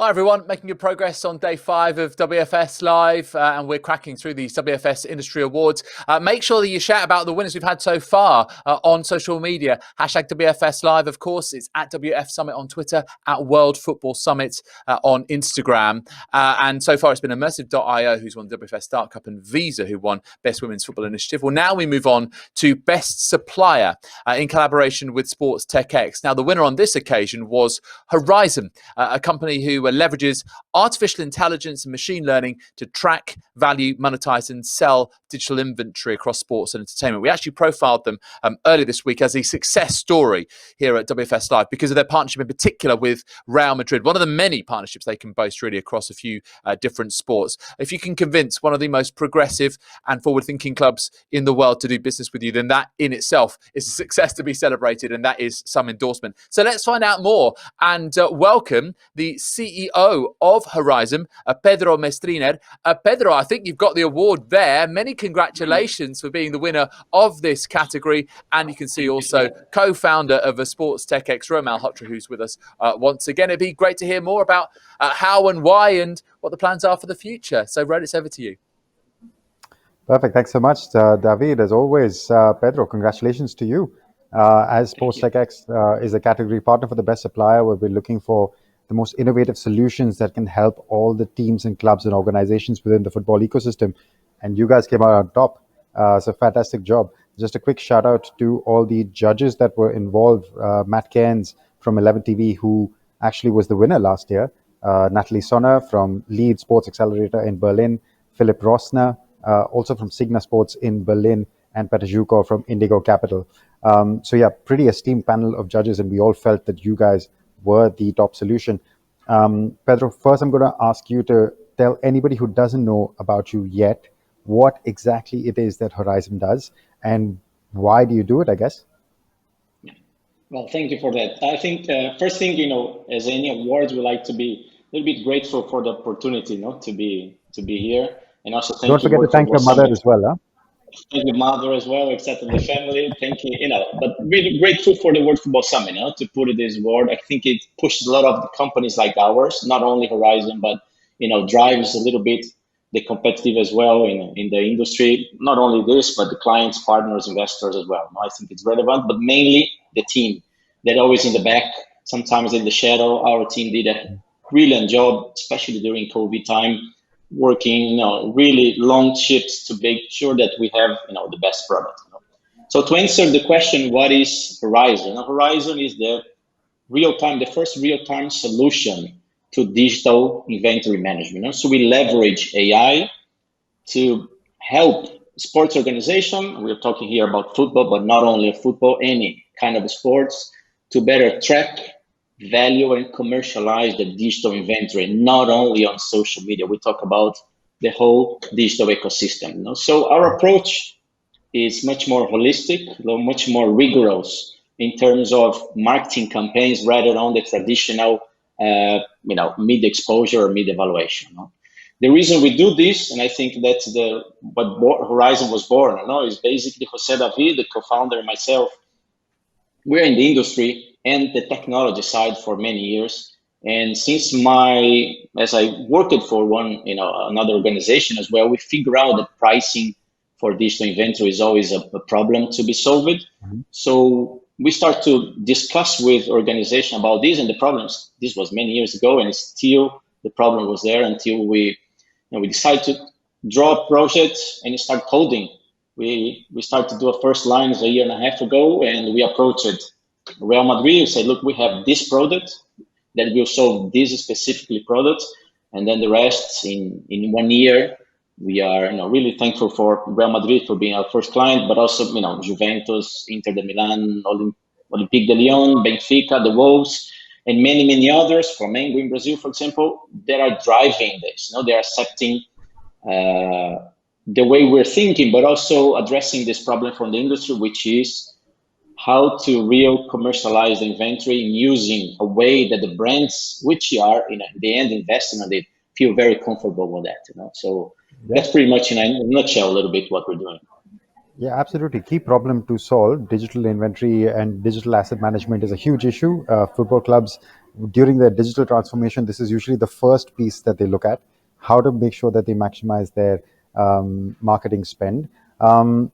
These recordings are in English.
Hi everyone, making good progress on day 5 of WFS Live, and we're cracking through the WFS Industry Awards. Make sure that you shout about the winners we've had so far on social media. Hashtag WFS Live, of course. It's at WF Summit on Twitter, at World Football Summit on Instagram. And so far it's been Immersive.io who's won the WFS Start Cup and Visa who won Best Women's Football Initiative. Well, now we move on to Best Supplier in collaboration with SportsTechX. Now, the winner on this occasion was Horizm, a company who leverages artificial intelligence and machine learning to track, value, monetize and sell digital inventory across sports and entertainment. We actually profiled them earlier this week as a success story here at WFS Live because of their partnership in particular with Real Madrid, one of the many partnerships they can boast really across a few different sports. If you can convince one of the most progressive and forward-thinking clubs in the world to do business with you, then that in itself is a success to be celebrated, and that is some endorsement. So let's find out more and welcome the CEO of Horizm, Pedro Mestriner. Pedro, I think you've got the award there. Many congratulations for being the winner of this category. And you can see also co-founder of SportsTechX, Rohn Malhotra, who's with us once again. It'd be great to hear more about how and why and what the plans are for the future. So, Rohn, it's over to you. Perfect. Thanks so much, David. As always, Pedro, congratulations to you. As SportsTechX is a category partner for the best supplier, we'll be looking for the most innovative solutions that can help all the teams and clubs and organizations within the football ecosystem. And you guys came out on top. So fantastic job. Just a quick shout out to all the judges that were involved. Matt Cairns from 11 TV, who actually was the winner last year. Natalie Sonner from Lead Sports Accelerator in Berlin. Philip Rossner, also from Signa Sports in Berlin. And Petr Zhukov from Indigo Capital. So yeah, pretty esteemed panel of judges. And we all felt that you guys were the top solution. Pedro, first I'm going to ask you to tell anybody who doesn't know about you yet what exactly it is that Horizm does and why do you do it, I guess? Well, thank you for that. I think first thing, as any awards, we like to be a little bit grateful for the opportunity, to be here. And also Don't forget to thank your mother as well, huh? Thank your mother as well, except the family. Thank you, but really grateful for the World Football Summit, to put it this word. I think it pushes a lot of the companies like ours, not only Horizm, but, drives a little bit the competitive as well in the industry. Not only this, but the clients, partners, investors as well. I think it's relevant, but mainly the team. They're always in the back, sometimes in the shadow. Our team did a brilliant job, especially during COVID time, working really long shifts to make sure that we have the best product. So to answer the question, what is Horizm? Horizm is the first real-time solution to digital inventory management. So we leverage AI to help sports organization. We're talking here about football, but not only football, any kind of sports, to better track, value and commercialize the digital inventory, not only on social media. We talk about the whole digital ecosystem. So our approach is much more holistic, much more rigorous in terms of marketing campaigns rather than the traditional, mid exposure or mid evaluation. The reason we do this, and I think that's what Horizm was born, is basically Jose David, the co-founder, and myself. We're in the industry and the technology side for many years. And since as I worked for another organization as well, we figure out that pricing for digital inventory is always a problem to be solved. Mm-hmm. So we start to discuss with organization about this and the problems. This was many years ago, and still the problem was there until we decided to draw a project and start coding. We started to do a first line a year and a half ago, and we approached Real Madrid and said, look, we have this product that will solve this specifically product. And then the rest in 1 year, we are really thankful for Real Madrid for being our first client, but also, Juventus, Inter de Milan, Olympique de Lyon, Benfica, the Wolves, and many, many others, Flamengo in Brazil, for example, that are driving this. They are accepting the way we're thinking, but also addressing this problem from the industry, which is how to real commercialize the inventory using a way that the brands, which are in the end investing, they feel very comfortable with that. So that's pretty much in a nutshell a little bit what we're doing. Yeah, absolutely. Key problem to solve. Digital inventory and digital asset management is a huge issue. Football clubs during their digital transformation, this is usually the first piece that they look at, how to make sure that they maximize their marketing spend.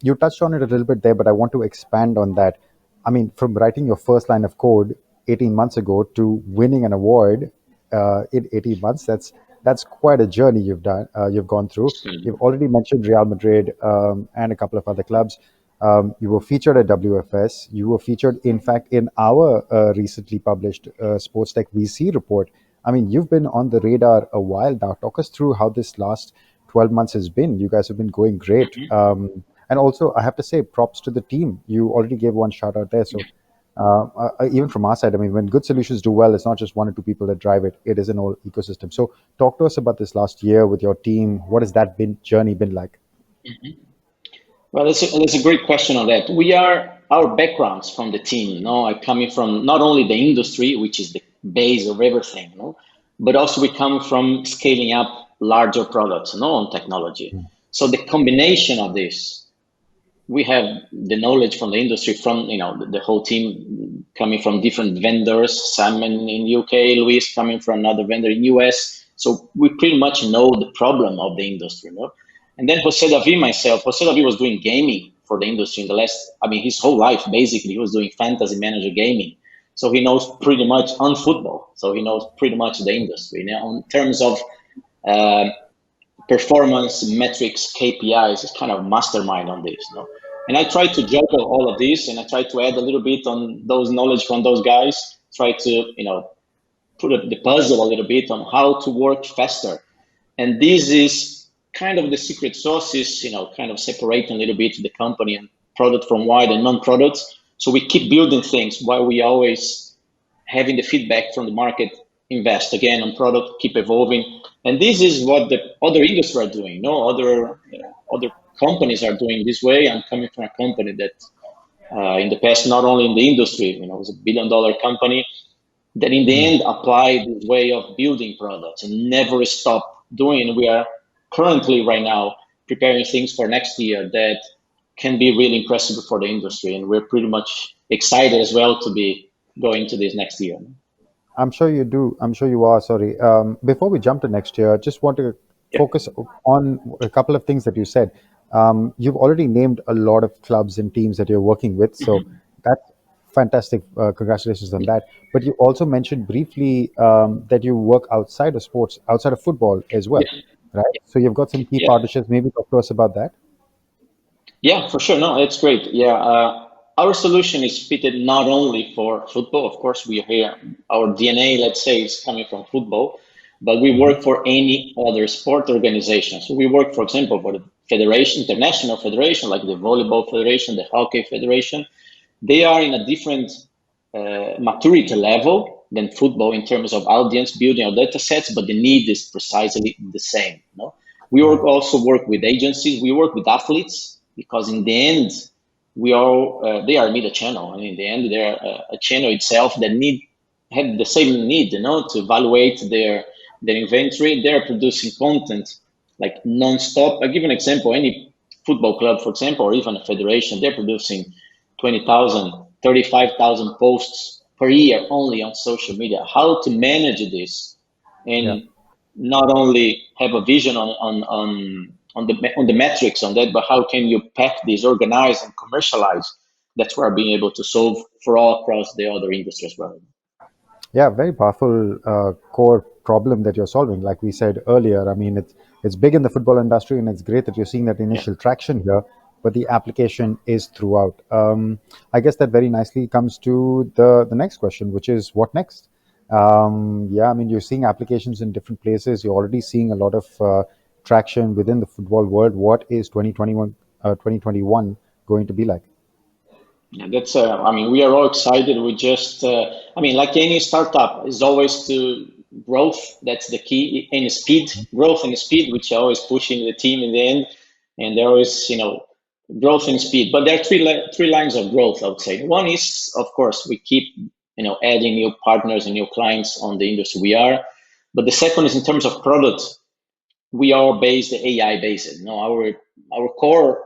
You touched on it a little bit there, but I want to expand on that. I mean, from writing your first line of code 18 months ago to winning an award in 18 months, that's quite a journey you've gone through. You've already mentioned Real Madrid and a couple of other clubs. You were featured at WFS. You were featured, in fact, in our recently published SportsTech VC report. I mean, you've been on the radar a while now. Talk us through how this last 12 months has been. You guys have been going great. And also, I have to say, props to the team. You already gave one shout out there. So even from our side, I mean, when good solutions do well, it's not just one or two people that drive it. It is an whole ecosystem. So talk to us about this last year with your team. What has that journey been like? Well, that's a great question on that. Our backgrounds from the team, are coming from not only the industry, which is the base of everything, but also we come from scaling up larger products, on technology. So the combination of this, we have the knowledge from the industry, from the whole team coming from different vendors. Simon in UK, Luis coming from another vendor in US. So we pretty much know the problem of the industry, And then Jose David, Jose David was doing gaming for the industry in his whole life, basically, he was doing fantasy manager gaming. So he knows pretty much on football. So he knows pretty much the industry. In terms of performance metrics, KPIs, is kind of mastermind on this. And I try to juggle all of this, and I try to add a little bit on those knowledge from those guys, try to, put the puzzle a little bit on how to work faster. And this is kind of the secret sauce is, kind of separating a little bit the company and product from wide and non-products. So we keep building things while we always having the feedback from the market, invest again on product, keep evolving. And this is what the other industries are doing. Other companies are doing this way. I'm coming from a company that in the past, not only in the industry, it was $1 billion company that in the end applied this way of building products and never stop doing. We are currently right now preparing things for next year that can be really impressive for the industry. And we're pretty much excited as well to be going to this next year. I'm sure you do. I'm sure you are. Sorry. Before we jump to next year, just want to focus on a couple of things that you said. You've already named a lot of clubs and teams that you're working with. So that's fantastic. Congratulations on that. But you also mentioned briefly that you work outside of sports, outside of football as well, right? So you've got some key partnerships. Maybe talk to us about that. Yeah, for sure. No, it's great. Our solution is fitted not only for football. Of course, we are here. Our DNA, let's say, is coming from football, but we work for any other sport organization. So we work, for example, for the federation, international federation, like the volleyball federation, the hockey federation. They are in a different maturity level than football in terms of audience building or data sets, but the need is precisely the same. We also work with agencies. We work with athletes because in the end, they are media channel, and in the end, they're a channel itself that have the same need, to evaluate their inventory. They're producing content like non-stop. I give an example: any football club, for example, or even a federation, they're producing 20,000, 35,000 posts per year only on social media. How to manage this, and not only have a vision on the metrics on that, but how can you pack this, organize and commercialize? That's where being able to solve for all across the other industry as well. Yeah, very powerful core problem that you're solving. Like we said earlier, I mean, it's big in the football industry, and it's great that you're seeing that initial traction here, but the application is throughout. I guess that very nicely comes to the next question, which is what next? I mean, you're seeing applications in different places. You're already seeing a lot of traction within the football world. What is 2021 going to be like? Yeah, that's. We are all excited. We just. Like any startup, is always to growth. That's the key. And speed, growth and speed, which are always pushing the team in the end. And there is, growth and speed. But there are three lines of growth, I would say. One is, of course, we keep, adding new partners and new clients on the industry we are. But the second is in terms of product. We are based AI based. Our core,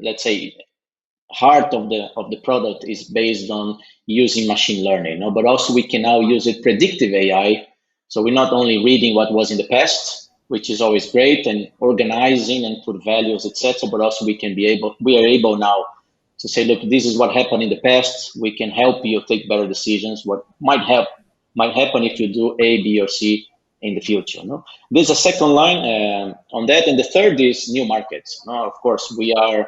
let's say, heart of the product is based on using machine learning, but also we can now use it predictive AI. So we're not only reading what was in the past, which is always great, and organizing and put values, etc., but also we are able now to say, look, this is what happened in the past. We can help you take better decisions. What might happen if you do A, B, or C in the future. There's a second line on that, and the third is new markets. Of course, we are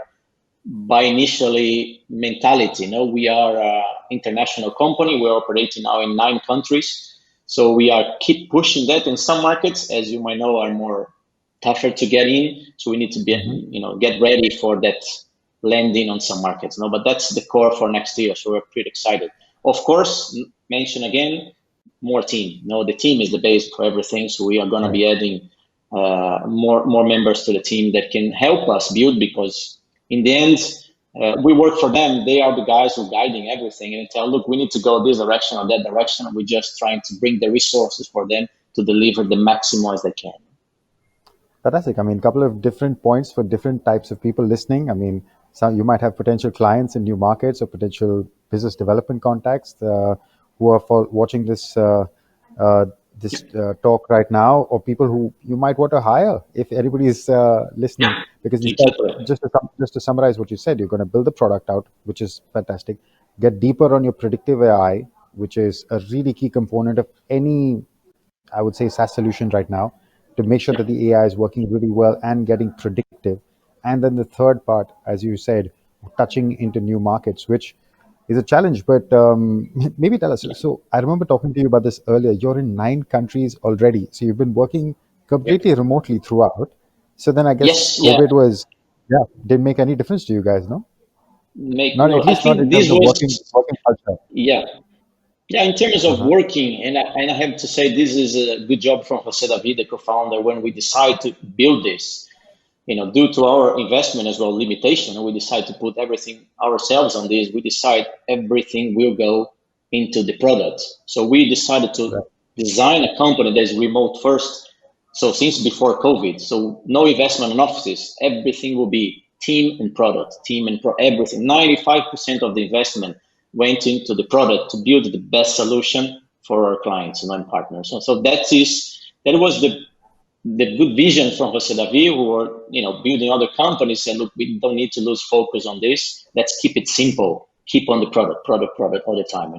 by initially mentality. We are an international company. We're operating now in 9 countries. So we are keep pushing that. In some markets, as you might know, are more tougher to get in. So we need to be, get ready for that landing on some markets. But that's the core for next year. So we're pretty excited. Of course, mention again, more team. The team is the base for everything. So we are going to be adding more members to the team that can help us build, because in the end, we work for them. They are the guys who are guiding everything and tell, look, we need to go this direction or that direction. We're just trying to bring the resources for them to deliver the maximum as they can. Fantastic. I mean, a couple of different points for different types of people listening. I mean, you might have potential clients in new markets or potential business development contacts who are watching this talk right now, or people who you might want to hire if everybody is listening. Because just to summarize what you said, you're going to build the product out, which is fantastic. Get deeper on your predictive AI, which is a really key component of any, I would say, SaaS solution right now, to make sure that the AI is working really well and getting predictive. And then the third part, as you said, touching into new markets, which is a challenge, but maybe tell us. So I remember talking to you about this earlier. You're in 9 countries already. So you've been working completely remotely throughout. So then I guess COVID was, didn't make any difference to you guys, no? At least not in terms of working culture. Yeah, in terms of working, and I have to say this is a good job from Jose David, the co-founder, when we decide to build this, due to our investment as well, limitation, we decide to put everything ourselves on this. We decide everything will go into the product. So we decided to design a company that is remote first. So since before COVID, so no investment in offices, everything will be team and product, everything. 95% of the investment went into the product to build the best solution for our clients and partners. So that was the good vision from Jose David, who were building other companies, and look, we don't need to lose focus on this. Let's keep it simple. Keep on the product all the time.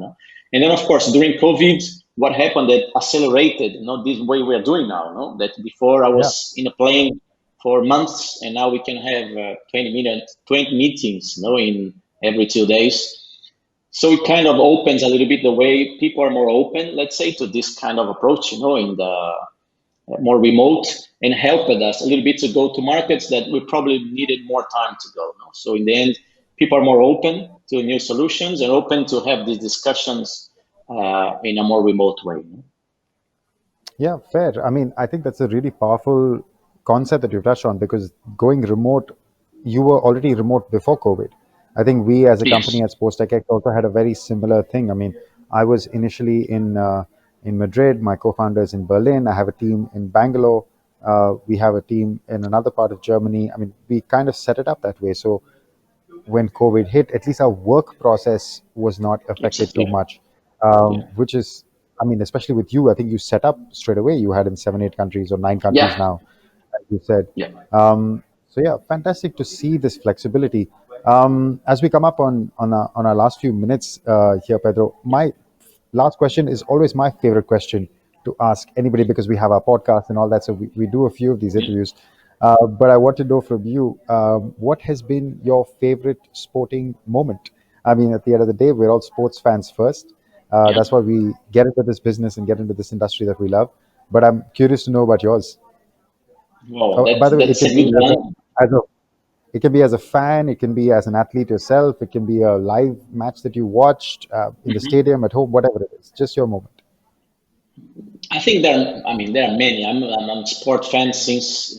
And then of course during COVID, what happened that accelerated this way we are doing now. That before I was in a plane for months, and now we can have 20 meetings in every 2 days. So it kind of opens a little bit the way people are more open, let's say, to this kind of approach, in the more remote, and helped us a little bit to go to markets that we probably needed more time to go. So in the end, people are more open to new solutions and open to have these discussions in a more remote way. Yeah, fair. I mean, I think that's a really powerful concept that you've touched on, because going remote, you were already remote before COVID. I think we as a company at SportsTechX also had a very similar thing. I mean, I was initially in Madrid, my co-founder is in Berlin, I have a team in Bangalore, we have a team in another part of Germany. I mean, we kind of set it up that way. So when COVID hit, at least our work process was not affected too much, which is, I mean, especially with you, I think you set up straight away. You had in 7, 8 countries or 9 countries now, as you said. So yeah, fantastic to see this flexibility. As we come up on our last few minutes here, Pedro, my last question is always my favorite question to ask anybody, because we have our podcast and all that. So we do a few of these interviews. But I want to know from you, what has been your favorite sporting moment? I mean, at the end of the day, we're all sports fans first. That's why we get into this business and get into this industry that we love. But I'm curious to know about yours. Well, by the way, that's a good one. It can be as a fan, it can be as an athlete yourself, it can be a live match that you watched in the stadium, at home, whatever it is. Just your moment. I think there are many. I'm a sport fan since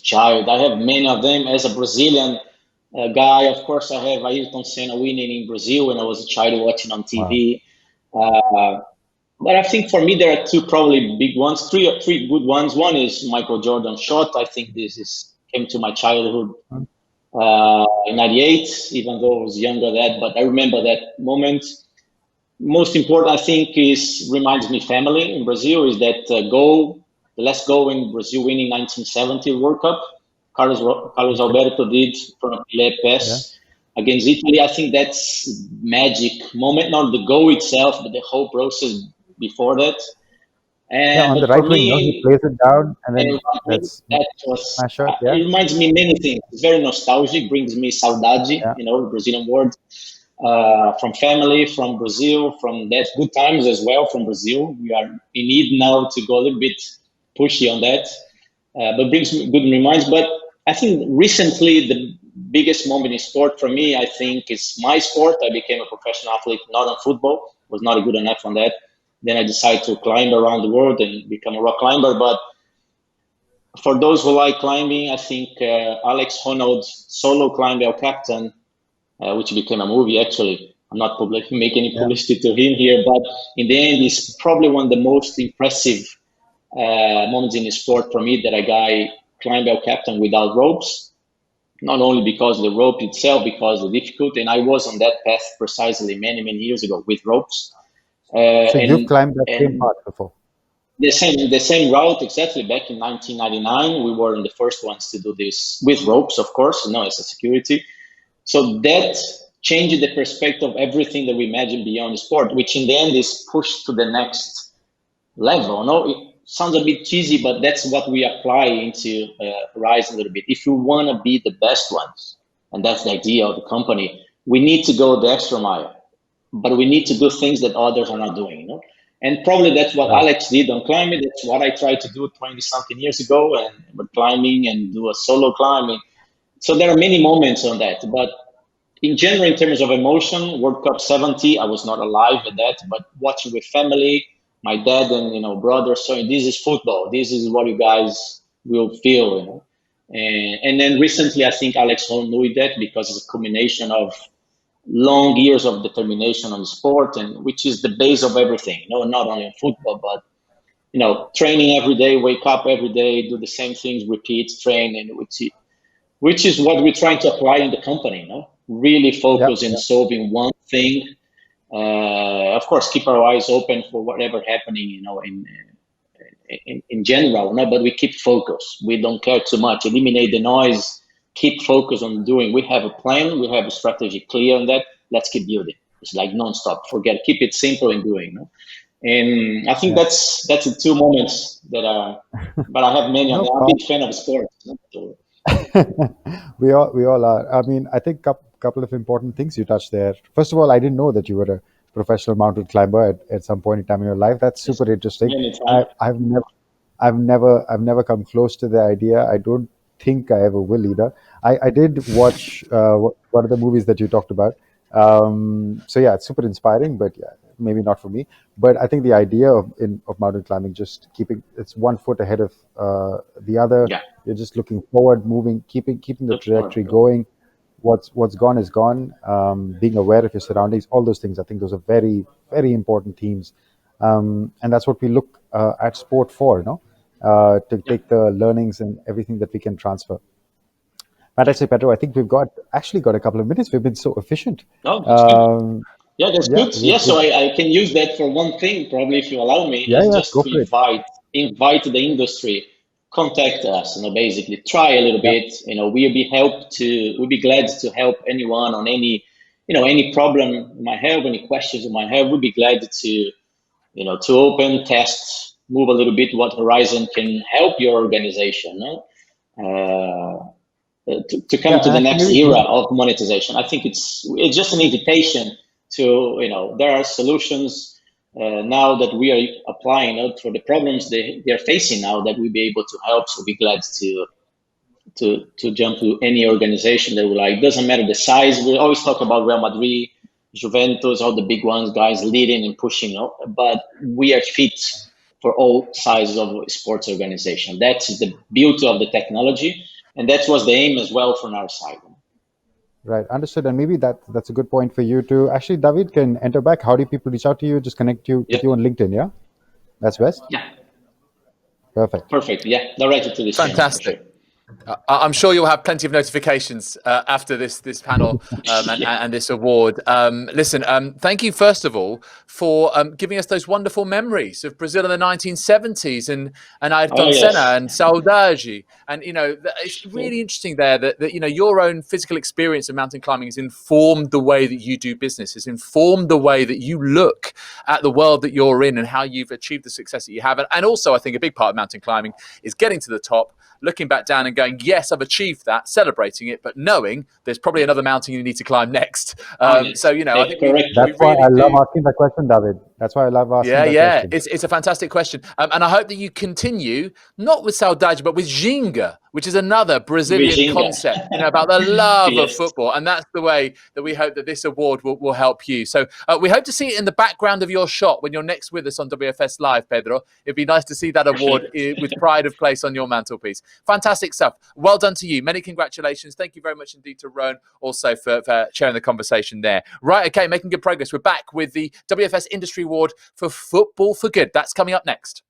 child. I have many of them. As a Brazilian guy, of course, I have Ayrton Senna winning in Brazil when I was a child watching on TV. Wow. But I think for me, there are 2 probably big ones, 3 good ones. One is Michael Jordan's shot. I think this came to my childhood in '98, even though I was younger than that, but I remember that moment. Most important, I think, is reminds me family in Brazil is that the last goal in Brazil winning 1970 World Cup, Carlos Alberto did from WFS against Italy. I think that's magic moment, not the goal itself, but the whole process before that. Yeah, on the But for right wing, no, he me, plays it down, and then that's that was smash shot. Yeah, it reminds me many things. It's very nostalgic, brings me saudade, yeah, the Brazilian word, from family, from Brazil, from that good times as well from Brazil. We are in need now to go a little bit pushy on that, but brings me good reminds. But I think recently the biggest moment in sport for me, I think, is my sport. I became a professional athlete, not on football, was not good enough on that. Then I decided to climb around the world and become a rock climber. But for those who like climbing, I think Alex Honnold's solo climb El Captain, which became a movie actually. I'm not making any publicity to him here, but in the end, it's probably one of the most impressive moments in the sport for me that a guy climbed El Captain without ropes. Not only because of the rope itself, because the difficulty, and I was on that path precisely many years ago with ropes. So you've climbed that same And part before. the same route exactly back in 1999. We were the first ones to do this with ropes, of course, as a security. So that changed the perspective of everything that we imagine beyond the sport, which in the end is pushed to the next level. No, it sounds a bit cheesy, but that's what we apply into Horizm a little bit. If you want to be the best ones, and that's the idea of the company, we need to go the extra mile, but we need to do things that others are not doing. And probably that's what Alex did on climbing. That's what I tried to do 20 something years ago, and with climbing and do a solo climbing. So there are many moments on that, but in general, in terms of emotion, World Cup 70, I was not alive at that, but watching with family, my dad and brother saying, this is football. This is what you guys will feel. And then recently, I think Alex Hohn knew that because it's a combination of long years of determination on the sport, and which is the base of everything. Not only in football, but training every day, wake up every day, do the same things, repeat, train, and which is what we're trying to apply in the company. Really focus in solving one thing. Of course, keep our eyes open for whatever happening, in general. But we keep focus. We don't care too much. Eliminate the noise. Keep focus on doing. We have a plan. We have a strategy clear on that. Let's keep building. It's like nonstop. Keep it simple in doing. And I think that's the two moments that are. But I have many. I'm a big fan of sports. So, we all are. I mean, I think couple of important things you touched there. First of all, I didn't know that you were a professional mountain climber at some point in time in your life. That's super interesting. I've never come close to the idea. I don't think I ever will either. I did watch one of the movies that you talked about. So yeah, it's super inspiring, but yeah, maybe not for me. But I think the idea of mountain climbing, just keeping it's 1 foot ahead of the other. Yeah. You're just looking forward, moving, keeping the trajectory going. What's gone is gone. Being aware of your surroundings, all those things. I think those are very, very important themes, and that's what we look at sport for. To take the learnings and everything that we can transfer. Fantastic, Pedro. I think we've actually got a couple of minutes. We've been so efficient. Oh, that's good. Yeah, that's good. Yeah, so I can use that for one thing, probably, if you allow me, is just to invite the industry, contact us, basically try a little bit. We'll be glad to help anyone on any problem you might have, any questions you might have. We'll be glad to open, test, move a little bit what Horizm can help your organization. To come to the next era of monetization. I think it's just an invitation to, there are solutions now that we are applying for the problems they're facing now that we'll be able to help. So we'll be glad to jump to any organization that we like. Doesn't matter the size. We always talk about Real Madrid, Juventus, all the big ones, guys leading and pushing, but we are fit for all sizes of sports organization. That's the beauty of the technology. And that was the aim as well from our side. Right, understood. And maybe that's a good point for you to actually, David can enter back. How do people reach out to you? Just connect with you on LinkedIn, yeah? That's best? Yeah. Perfect. Yeah, directed to this. Fantastic. I'm sure you'll have plenty of notifications after this panel and this award. Listen, thank you first of all for giving us those wonderful memories of Brazil in the 1970s and Oh Ayrton Senna yes. and Saudade. And it's really interesting there that your own physical experience of mountain climbing has informed the way that you do business, has informed the way that you look at the world that you're in and how you've achieved the success that you have. And also, I think a big part of mountain climbing is getting to the top, looking back down and going, yes, I've achieved that, celebrating it, but knowing there's probably another mountain you need to climb next. Honest. I think Correct. That's we why really I love do. asking that question, David. That's why I love asking Yeah, that yeah, question. it's a fantastic question, and I hope that you continue not with saudade but with ginga, which is another Brazilian Virginia. concept. About the love of Yes. football, and that's the way that we hope that this award will help you. So we hope to see it in the background of your shot when you're next with us on WFS Live, Pedro. It'd be nice to see that award with pride of place on your mantelpiece. Fantastic stuff. Well done to you. Many congratulations. Thank you very much indeed to Rohn also for sharing the conversation there. Right, okay, making good progress. We're back with the WFS Industry Award for Football for Good. That's coming up next.